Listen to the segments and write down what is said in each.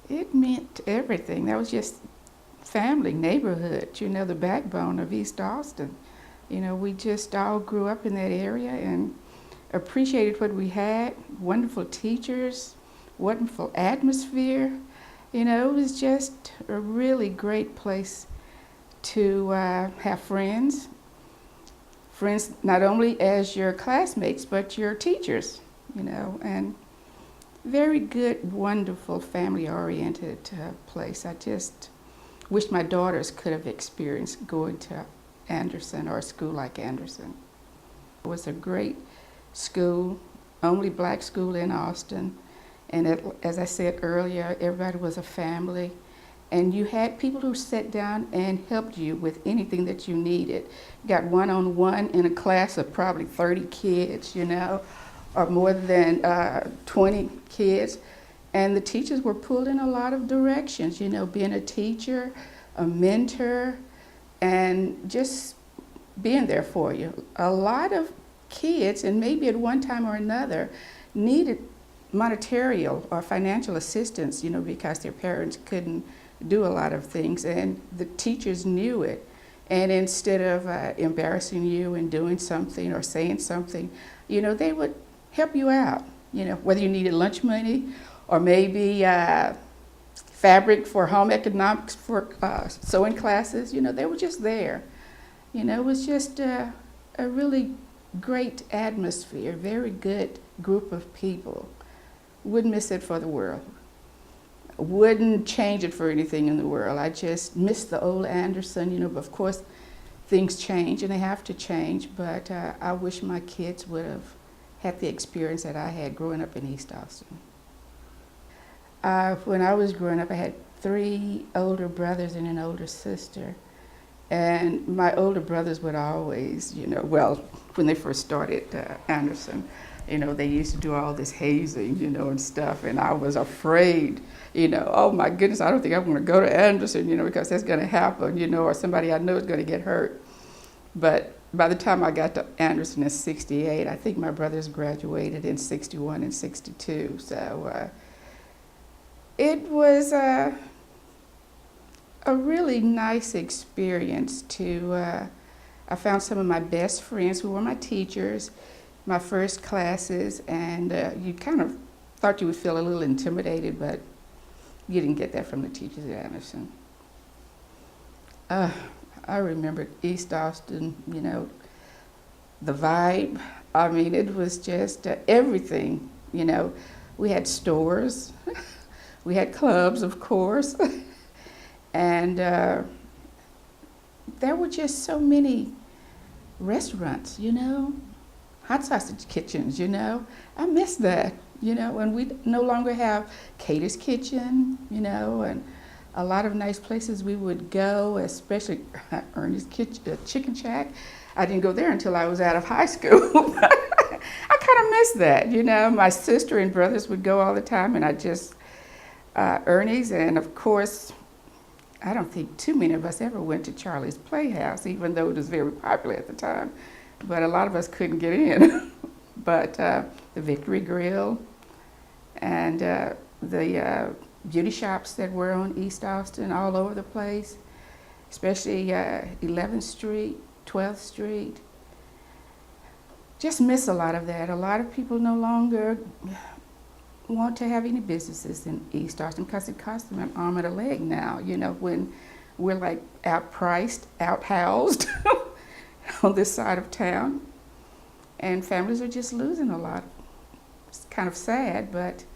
It meant everything. That was just family, neighborhood, the backbone of East Austin. We just all grew up in that area and appreciated what we had. Wonderful teachers, wonderful atmosphere. It was just a really great place to have friends. Friends not only as your classmates, but your teachers, and very good, wonderful, family-oriented place. I just wish my daughters could have experienced going to Anderson or a school like Anderson. It was a great school, only black school in Austin. And as I said earlier, everybody was a family. And you had people who sat down and helped you with anything that you needed. You got one-on-one in a class of probably 30 kids, or more than 20 kids. And the teachers were pulled in a lot of directions, being a teacher, a mentor, and just being there for you. A lot of kids, and maybe at one time or another, needed monetary or financial assistance, because their parents couldn't do a lot of things, and the teachers knew it. And instead of embarrassing you and doing something or saying something, they would help you out, whether you needed lunch money or maybe fabric for home economics for sewing classes, they were just there. It was just a really great atmosphere, very good group of people. Wouldn't miss it for the world. Wouldn't change it for anything in the world. I just miss the old Anderson, but of course things change and they have to change, but I wish my kids would have had the experience that I had growing up in East Austin. When I was growing up, I had 3 older brothers and an older sister. And my older brothers would always, when they first started Anderson, they used to do all this hazing, and stuff. And I was afraid, oh my goodness, I don't think I'm going to go to Anderson, because that's going to happen, or somebody I know is going to get hurt. But by the time I got to Anderson in '68, I think my brothers graduated in '61 and '62. So it was a really nice experience I found some of my best friends who were my teachers, my first classes, and you kind of thought you would feel a little intimidated, but you didn't get that from the teachers at Anderson. I remember East Austin, the vibe. I mean, it was just everything, We had stores, we had clubs, of course, and there were just so many restaurants, hot sausage kitchens, I miss that, and we no longer have Cater's Kitchen, and a lot of nice places we would go, especially Ernie's Kitchen, Chicken Shack. I didn't go there until I was out of high school. I kind of miss that, My sister and brothers would go all the time, and I just, Ernie's, and of course, I don't think too many of us ever went to Charlie's Playhouse, even though it was very popular at the time. But a lot of us couldn't get in. But the Victory Grill and the beauty shops that were on East Austin all over the place, especially 11th Street, 12th Street. Just miss a lot of that. A lot of people no longer want to have any businesses in East Austin because it costs them an arm and a leg now, when we're like outpriced, outhoused on this side of town. And families are just losing a lot. It's kind of sad, but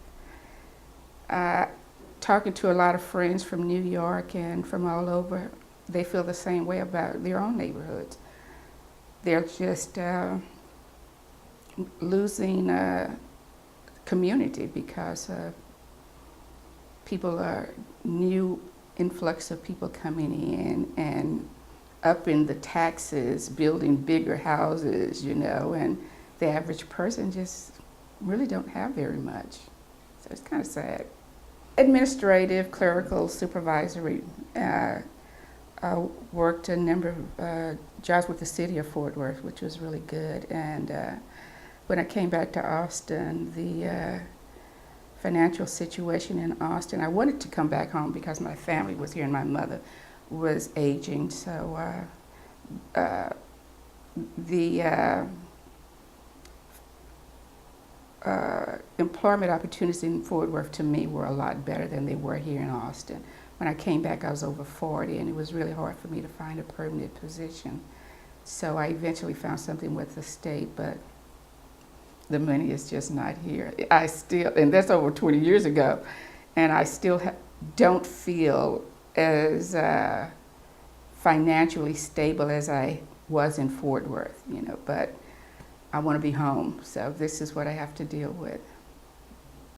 talking to a lot of friends from New York and from all over, they feel the same way about their own neighborhoods. They're just losing community because people are new influx of people coming in and upping the taxes, building bigger houses, and the average person just really don't have very much. So it's kind of sad. Administrative, clerical, supervisory. I worked a number of jobs with the city of Fort Worth, which was really good. And when I came back to Austin, the financial situation in Austin. I wanted to come back home because my family was here and my mother was aging. So the employment opportunities in Fort Worth to me were a lot better than they were here in Austin. When I came back, I was over 40, and it was really hard for me to find a permanent position. So I eventually found something with the state, but the money is just not here. I still, and that's over 20 years ago, and I still don't feel as financially stable as I was in Fort Worth, you know, but I want to be home, so this is what I have to deal with.